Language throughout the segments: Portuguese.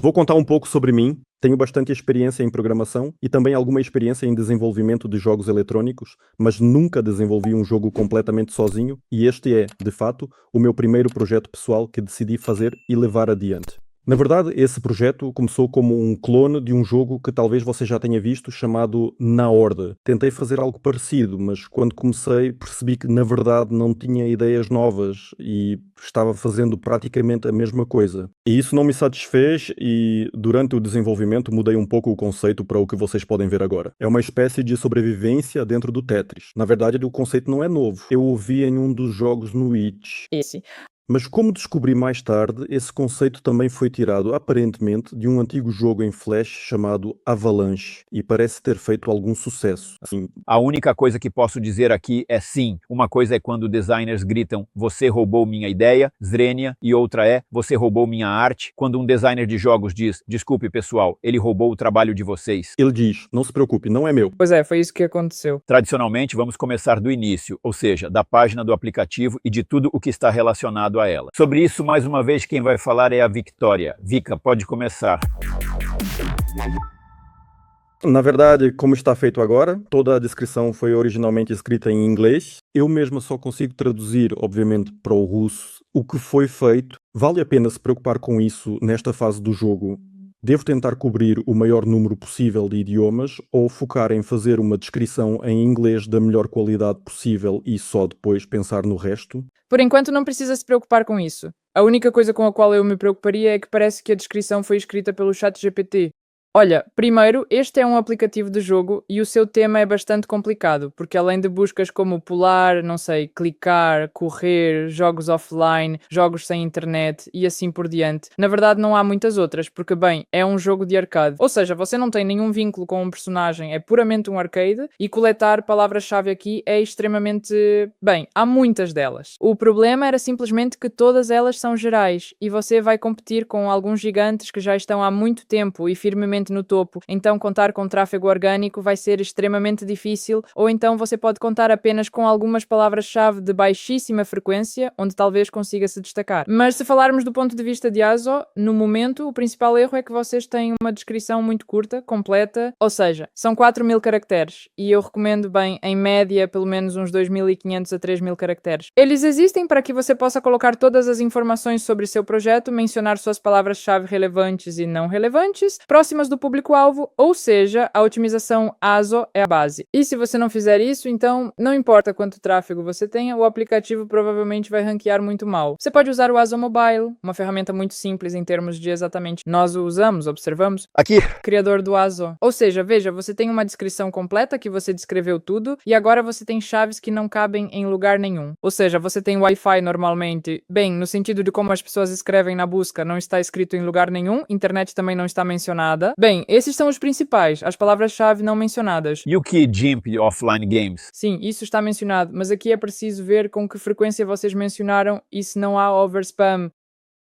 Vou contar um pouco sobre mim. Tenho bastante experiência em programação e também alguma experiência em desenvolvimento de jogos eletrônicos, mas nunca desenvolvi um jogo completamente sozinho e este é, de fato, o meu primeiro projeto pessoal que decidi fazer e levar adiante. Na verdade, esse projeto começou como um clone de um jogo que talvez você já tenha visto, chamado Na Horde. Tentei fazer algo parecido, mas quando comecei percebi que na verdade não tinha ideias novas e estava fazendo praticamente a mesma coisa. E isso não me satisfez e durante o desenvolvimento mudei um pouco o conceito para o que vocês podem ver agora. É uma espécie de sobrevivência dentro do Tetris. Na verdade, o conceito não é novo. Eu o vi em um dos jogos no Itch. Esse. Mas como descobri mais tarde, esse conceito também foi tirado, aparentemente, de um antigo jogo em Flash chamado Avalanche, e parece ter feito algum sucesso. Assim, A única coisa que posso dizer aqui é sim. Uma coisa é quando designers gritam, você roubou minha ideia, Zrenia, e outra é, você roubou minha arte, quando um designer de jogos diz, desculpe pessoal, ele roubou o trabalho de vocês. ele diz, não se preocupe, não é meu. Pois é, foi isso que aconteceu. Tradicionalmente, vamos começar do início, ou seja, da página do aplicativo e de tudo o que está relacionado a ela. Sobre isso, mais uma vez, quem vai falar é a Victoria. Vika, pode começar. Na verdade, como está feito agora, toda a descrição foi originalmente escrita em inglês. Eu mesmo só consigo traduzir, obviamente, para o russo o que foi feito. Vale a pena se preocupar com isso nesta fase do jogo? Devo tentar cobrir o maior número possível de idiomas ou focar em fazer uma descrição em inglês da melhor qualidade possível e só depois pensar no resto? Por enquanto não precisa se preocupar com isso. A única coisa com a qual eu me preocuparia é que parece que a descrição foi escrita pelo ChatGPT. Olha, primeiro, este é um aplicativo de jogo e o seu tema é bastante complicado, porque além de buscas como pular, não sei, clicar, correr, jogos offline, jogos sem internet e assim por diante, na verdade não há muitas outras, porque bem, é um jogo de arcade. Ou seja, você não tem nenhum vínculo com um personagem, é puramente um arcade e coletar palavras-chave aqui é extremamente... Bem, há muitas delas. O problema era simplesmente que todas elas são gerais e você vai competir com alguns gigantes que já estão há muito tempo e firmemente no topo, então contar com tráfego orgânico vai ser extremamente difícil, ou então você pode contar apenas com algumas palavras-chave de baixíssima frequência, onde talvez consiga se destacar. Mas se falarmos do ponto de vista de ASO, no momento o principal erro é que vocês têm uma descrição muito curta, completa, ou seja, são 4.000 caracteres, e eu recomendo bem, em média, pelo menos uns 2.500 a 3.000 caracteres. Eles existem para que você possa colocar todas as informações sobre seu projeto, mencionar suas palavras-chave relevantes e não relevantes, próximas do público-alvo, ou seja, a otimização ASO é a base. E se você não fizer isso, então não importa quanto tráfego você tenha, o aplicativo provavelmente vai ranquear muito mal. Você pode usar o ASO Mobile, uma ferramenta muito simples em termos de exatamente nós o usamos, observamos. Aqui. Criador do ASO. Ou seja, veja, você tem uma descrição completa que você descreveu tudo e agora você tem chaves que não cabem em lugar nenhum. Ou seja, você tem Wi-Fi normalmente, bem, no sentido de como as pessoas escrevem na busca, não está escrito em lugar nenhum, internet também não está mencionada. Bem, esses são os principais, as palavras-chave não mencionadas. E o que Gimp Offline Games? Sim, isso está mencionado, mas aqui é preciso ver com que frequência vocês mencionaram e se não há overspam.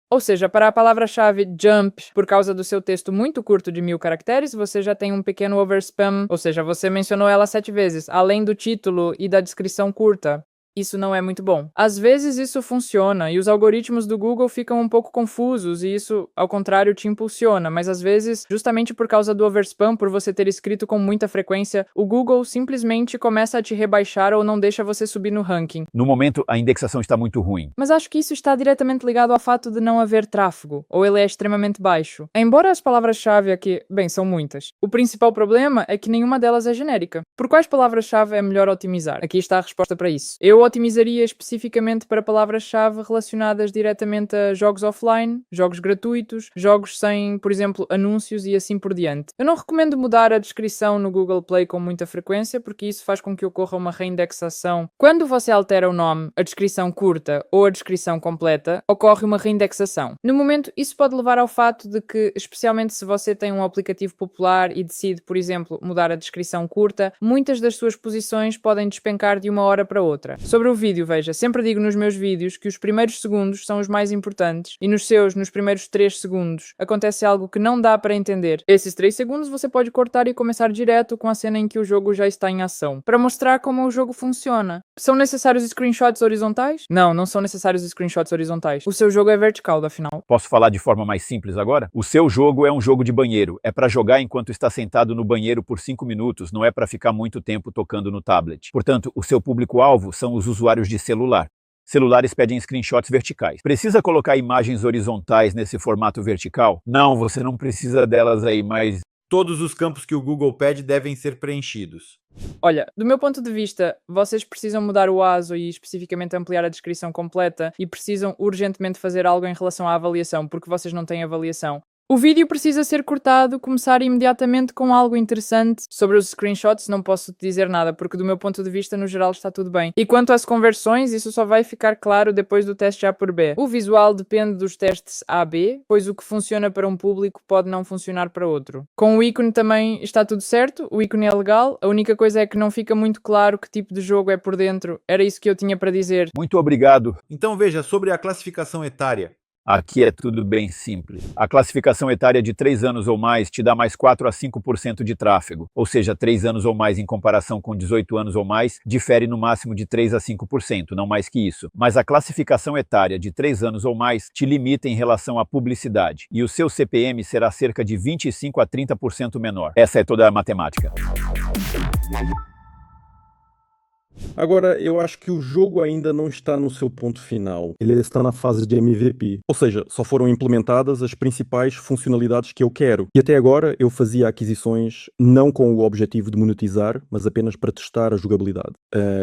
Ou seja, para a palavra-chave jump, por causa do seu texto muito curto de 1.000 caracteres, você já tem um pequeno overspam, ou seja, você mencionou ela 7 vezes, além do título e da descrição curta. Isso não é muito bom. Às vezes isso funciona e os algoritmos do Google ficam um pouco confusos e isso, ao contrário, te impulsiona, mas às vezes, justamente por causa do overspam, por você ter escrito com muita frequência, o Google simplesmente começa a te rebaixar ou não deixa você subir no ranking. No momento, a indexação está muito ruim. Mas acho que isso está diretamente ligado ao fato de não haver tráfego, ou ele é extremamente baixo. Embora as palavras-chave aqui, bem, são muitas. O principal problema é que nenhuma delas é genérica. Por quais palavras-chave é melhor otimizar? Aqui está a resposta para isso. Eu otimizaria especificamente para palavras-chave relacionadas diretamente a jogos offline, jogos gratuitos, jogos sem, por exemplo, anúncios e assim por diante. Eu não recomendo mudar a descrição no Google Play com muita frequência, porque isso faz com que ocorra uma reindexação. Quando você altera o nome, a descrição curta ou a descrição completa, ocorre uma reindexação. No momento, isso pode levar ao fato de que, especialmente se você tem um aplicativo popular e decide, por exemplo, mudar a descrição curta, muitas das suas posições podem despencar de uma hora para outra. Sobre o vídeo, veja, sempre digo nos meus vídeos que os primeiros segundos são os mais importantes e nos primeiros 3 segundos, acontece algo que não dá para entender. Esses 3 segundos você pode cortar e começar direto com a cena em que o jogo já está em ação, para mostrar como o jogo funciona. São necessários screenshots horizontais? Não, não são necessários screenshots horizontais. O seu jogo é vertical, afinal. Posso falar de forma mais simples agora? O seu jogo é um jogo de banheiro. É para jogar enquanto está sentado no banheiro por 5 minutos, não é para ficar muito tempo tocando no tablet. Portanto, o seu público-alvo são os usuários de celular. Celulares pedem screenshots verticais. Precisa colocar imagens horizontais nesse formato vertical? Não, você não precisa delas aí, mas Todos os campos que o Google pede devem ser preenchidos. Olha, do meu ponto de vista, vocês precisam mudar o ASO e especificamente ampliar a descrição completa e precisam urgentemente fazer algo em relação à avaliação, porque vocês não têm avaliação. O vídeo precisa ser cortado, começar imediatamente com algo interessante. Sobre os screenshots não posso te dizer nada, porque do meu ponto de vista, no geral, está tudo bem. E quanto às conversões, isso só vai ficar claro depois do teste A por B. O visual depende dos testes A-B, pois o que funciona para um público pode não funcionar para outro. Com o ícone também está tudo certo, o ícone é legal, a única coisa é que não fica muito claro que tipo de jogo é por dentro. Era isso que eu tinha para dizer. muito obrigado. Então veja, sobre a classificação etária. Aqui é tudo bem simples. A classificação etária de 3 anos ou mais te dá mais 4 a 5% de tráfego, ou seja, 3 anos ou mais em comparação com 18 anos ou mais, difere no máximo de 3 a 5%, não mais que isso. Mas a classificação etária de 3 anos ou mais te limita em relação à publicidade, e o seu CPM será cerca de 25 a 30% menor. Essa é toda a matemática. Agora, eu acho que o jogo ainda não está no seu ponto final. Ele está na fase de MVP. Ou seja, só foram implementadas as principais funcionalidades que eu quero. E até agora eu fazia aquisições não com o objetivo de monetizar, mas apenas para testar a jogabilidade.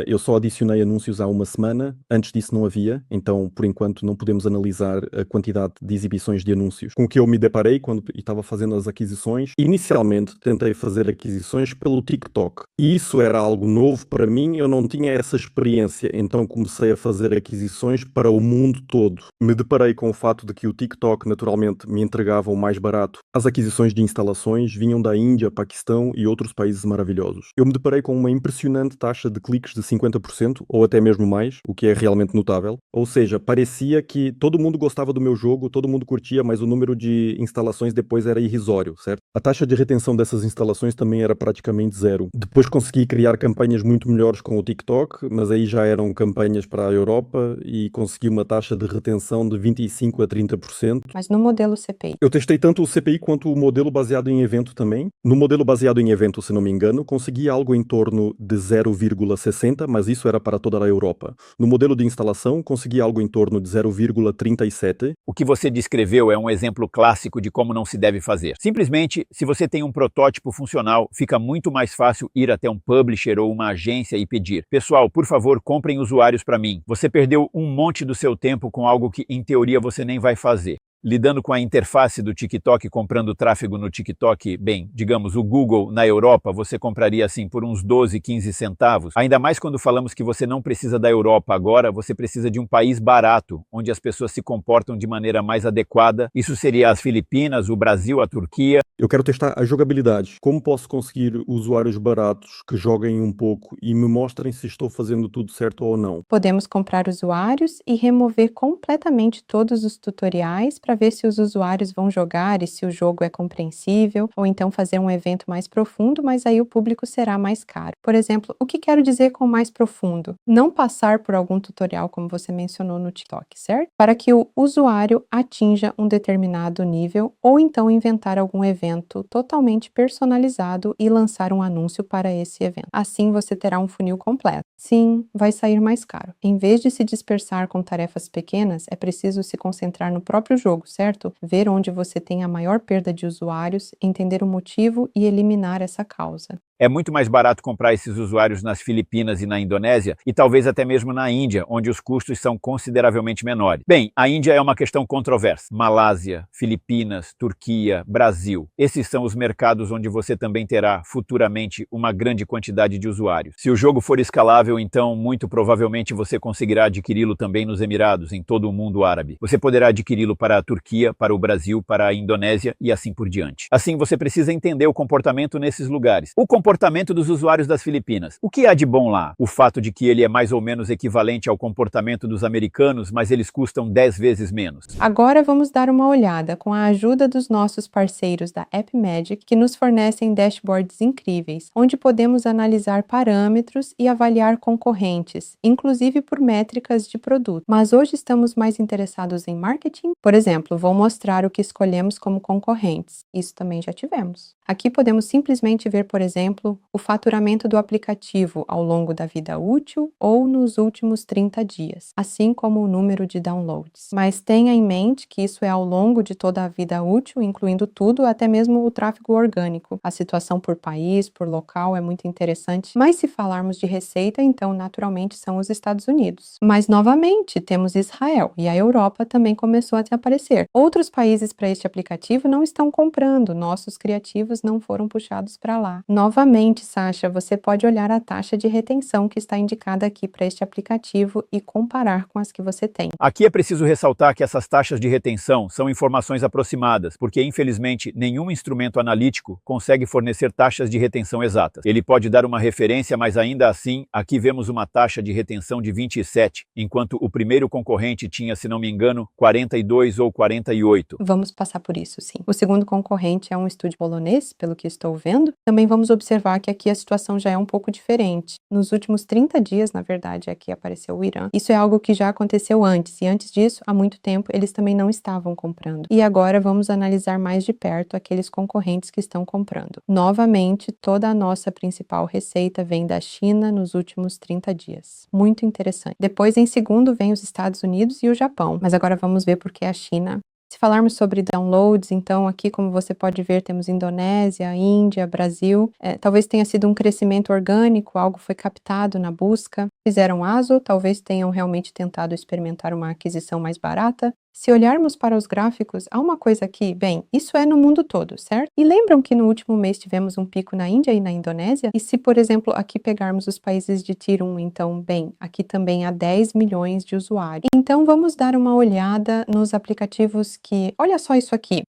Eu só adicionei anúncios há uma semana. Antes disso não havia. Então, por enquanto, não podemos analisar a quantidade de exibições de anúncios com que eu me deparei quando estava fazendo as aquisições. Inicialmente, tentei fazer aquisições pelo TikTok. E isso era algo novo para mim. Eu não tinha essa experiência, então comecei a fazer aquisições para o mundo todo. Me deparei com o fato de que o TikTok naturalmente me entregava o mais barato. As aquisições de instalações vinham da Índia, Paquistão e outros países maravilhosos. Eu me deparei com uma impressionante taxa de cliques de 50% ou até mesmo mais, o que é realmente notável. Ou seja, parecia que todo mundo gostava do meu jogo, todo mundo curtia, mas o número de instalações depois era irrisório, certo? A taxa de retenção dessas instalações também era praticamente zero. Depois consegui criar campanhas muito melhores com o TikTok, mas aí já eram campanhas para a Europa e consegui uma taxa de retenção de 25 a 30%. Mas no modelo CPI. Eu testei tanto o CPI quanto o modelo baseado em evento também. No modelo baseado em evento, se não me engano, consegui algo em torno de 0,60, mas isso era para toda a Europa. No modelo de instalação, consegui algo em torno de 0,37. O que você descreveu é um exemplo clássico de como não se deve fazer. Simplesmente, se você tem um protótipo funcional, fica muito mais fácil ir até um publisher ou uma agência e pedir: pessoal, por favor, comprem usuários para mim. Você perdeu um monte do seu tempo com algo que, em teoria, você nem vai fazer. Lidando com a interface do TikTok, comprando tráfego no TikTok, bem, digamos, o Google na Europa, você compraria assim por uns 12, 15 centavos. Ainda mais quando falamos que você não precisa da Europa agora, você precisa de um país barato, onde as pessoas se comportam de maneira mais adequada. Isso seria as Filipinas, o Brasil, a Turquia. Eu quero testar a jogabilidade. Como posso conseguir usuários baratos que joguem um pouco e me mostrem se estou fazendo tudo certo ou não? Podemos comprar usuários e remover completamente todos os tutoriais para ver se os usuários vão jogar e se o jogo é compreensível, ou então fazer um evento mais profundo, mas aí o público será mais caro. Por exemplo, o que quero dizer com mais profundo? Não passar por algum tutorial, como você mencionou no TikTok, certo? Para que o usuário atinja um determinado nível, ou então inventar algum evento totalmente personalizado e lançar um anúncio para esse evento. Assim você terá um funil completo. Sim, vai sair mais caro. Em vez de se dispersar com tarefas pequenas, é preciso se concentrar no próprio jogo, certo? Ver onde você tem a maior perda de usuários, entender o motivo e eliminar essa causa. É muito mais barato comprar esses usuários nas Filipinas e na Indonésia, e talvez até mesmo na Índia, onde os custos são consideravelmente menores. Bem, a Índia é uma questão controversa. Malásia, Filipinas, Turquia, Brasil. Esses são os mercados onde você também terá, futuramente, uma grande quantidade de usuários. Se o jogo for escalável, então, muito provavelmente você conseguirá adquiri-lo também nos Emirados, em todo o mundo árabe. Você poderá adquiri-lo para a Turquia, para o Brasil, para a Indonésia e assim por diante. Assim, você precisa entender o comportamento nesses lugares. O comportamento dos usuários das Filipinas. O que há de bom lá? O fato de que ele é mais ou menos equivalente ao comportamento dos americanos, mas eles custam 10 vezes menos. Agora vamos dar uma olhada com a ajuda dos nossos parceiros da AppMagic, que nos fornecem dashboards incríveis, onde podemos analisar parâmetros e avaliar concorrentes, inclusive por métricas de produto. Mas hoje estamos mais interessados em marketing? Por exemplo, vou mostrar o que escolhemos como concorrentes. Isso também já tivemos. Aqui podemos simplesmente ver, por exemplo, o faturamento do aplicativo ao longo da vida útil ou nos últimos 30 dias, assim como o número de downloads. Mas tenha em mente que isso é ao longo de toda a vida útil, incluindo tudo, até mesmo o tráfego orgânico. A situação por país, por local é muito interessante, mas se falarmos de receita, então naturalmente são os Estados Unidos. Mas novamente temos Israel e a Europa também começou a aparecer. Outros países para este aplicativo não estão comprando, nossos criativos não foram puxados para lá. Novamente, Sasha, você pode olhar a taxa de retenção que está indicada aqui para este aplicativo e comparar com as que você tem. Aqui é preciso ressaltar que essas taxas de retenção são informações aproximadas, porque infelizmente nenhum instrumento analítico consegue fornecer taxas de retenção exatas. Ele pode dar uma referência, mas ainda assim, aqui vemos uma taxa de retenção de 27, enquanto o primeiro concorrente tinha, se não me engano, 42 ou 48. Vamos passar por isso, sim. O segundo concorrente é um estúdio polonês, pelo que estou vendo. Também vamos observar que aqui a situação já é um pouco diferente. Nos últimos 30 dias, na verdade, aqui apareceu o Irã. Isso é algo que já aconteceu antes, e antes disso, há muito tempo, eles também não estavam comprando. E agora vamos analisar mais de perto aqueles concorrentes que estão comprando. Novamente, toda a nossa principal receita vem da China nos últimos 30 dias. Muito interessante. Depois, em segundo, vem os Estados Unidos e o Japão. Mas agora vamos ver por que a China. Se falarmos sobre downloads, então aqui, como você pode ver, temos Indonésia, Índia, Brasil. Talvez tenha sido um crescimento orgânico, algo foi captado na busca. Fizeram ASO, talvez tenham realmente tentado experimentar uma aquisição mais barata. Se olharmos para os gráficos, há uma coisa aqui, bem, isso é no mundo todo, certo? E lembram que no último mês tivemos um pico na Índia e na Indonésia? E se, por exemplo, aqui pegarmos os países de Tier 1, então, bem, aqui também há 10 milhões de usuários. Então, vamos dar uma olhada nos aplicativos que... Olha só isso aqui.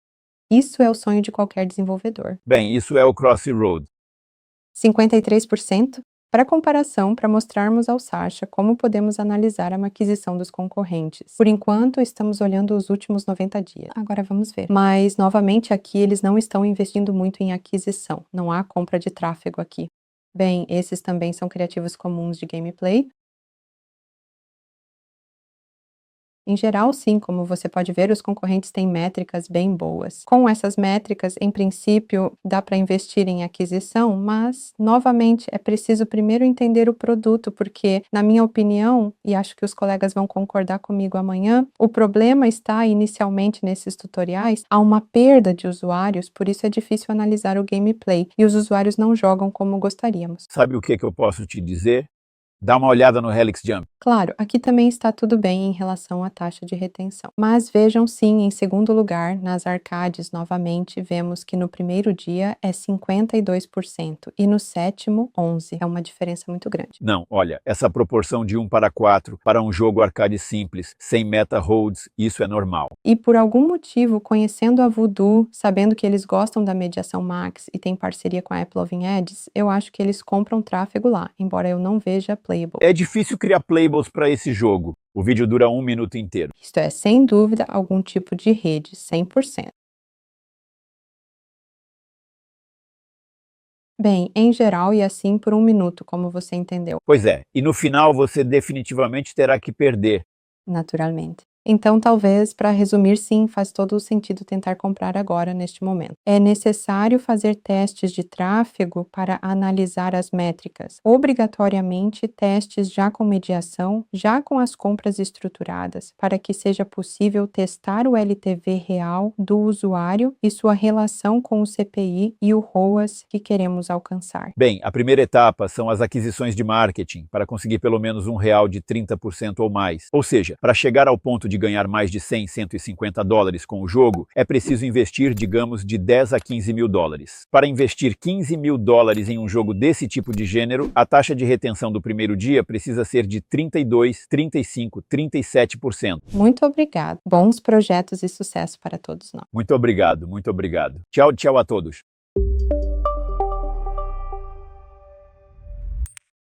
Isso é o sonho de qualquer desenvolvedor. Bem, isso é o Crossroad. 53%. Para comparação, para mostrarmos ao Sasha como podemos analisar a aquisição dos concorrentes. Por enquanto, estamos olhando os últimos 90 dias. Agora vamos ver. Mas, novamente, aqui eles não estão investindo muito em aquisição. Não há compra de tráfego aqui. Bem, esses também são criativos comuns de gameplay. Em geral, sim, como você pode ver, os concorrentes têm métricas bem boas. Com essas métricas, em princípio, dá para investir em aquisição, mas, novamente, é preciso primeiro entender o produto, porque, na minha opinião, e acho que os colegas vão concordar comigo amanhã, o problema está, inicialmente, nesses tutoriais, há uma perda de usuários, por isso é difícil analisar o gameplay, e os usuários não jogam como gostaríamos. Sabe o que eu posso te dizer? Dá uma olhada no Helix Jump. Claro, aqui também está tudo bem em relação à taxa de retenção. Mas vejam sim, em segundo lugar, nas arcades, novamente, vemos que no primeiro dia é 52% e no sétimo, 11%. É uma diferença muito grande. Não, olha, essa proporção de 1 para 4 para um jogo arcade simples, sem meta holds, isso é normal. E por algum motivo, conhecendo a Voodoo, sabendo que eles gostam da mediação Max e tem parceria com a Apple Loving Edges, eu acho que eles compram tráfego lá, embora eu não veja Playable. É difícil criar Playable para esse jogo. O vídeo dura 1 minuto inteiro. Isto é, sem dúvida, algum tipo de rede, 100%. Bem, em geral e assim por 1 minuto, como você entendeu. Pois é, e no final você definitivamente terá que perder. Naturalmente. Então, talvez, para resumir, sim, faz todo o sentido tentar comprar agora, neste momento. É necessário fazer testes de tráfego para analisar as métricas. Obrigatoriamente, testes já com mediação, já com as compras estruturadas, para que seja possível testar o LTV real do usuário e sua relação com o CPI e o ROAS que queremos alcançar. Bem, a primeira etapa são as aquisições de marketing, para conseguir pelo menos R$1 de 30% ou mais. Ou seja, para chegar ao ponto de ganhar mais de 100, 150 dólares com o jogo, é preciso investir, digamos, de 10 a 15 mil dólares. Para investir 15 mil dólares em um jogo desse tipo de gênero, a taxa de retenção do primeiro dia precisa ser de 32, 35, 37%. Muito obrigado. Bons projetos e sucesso para todos nós. Muito obrigado, muito obrigado. Tchau, tchau a todos.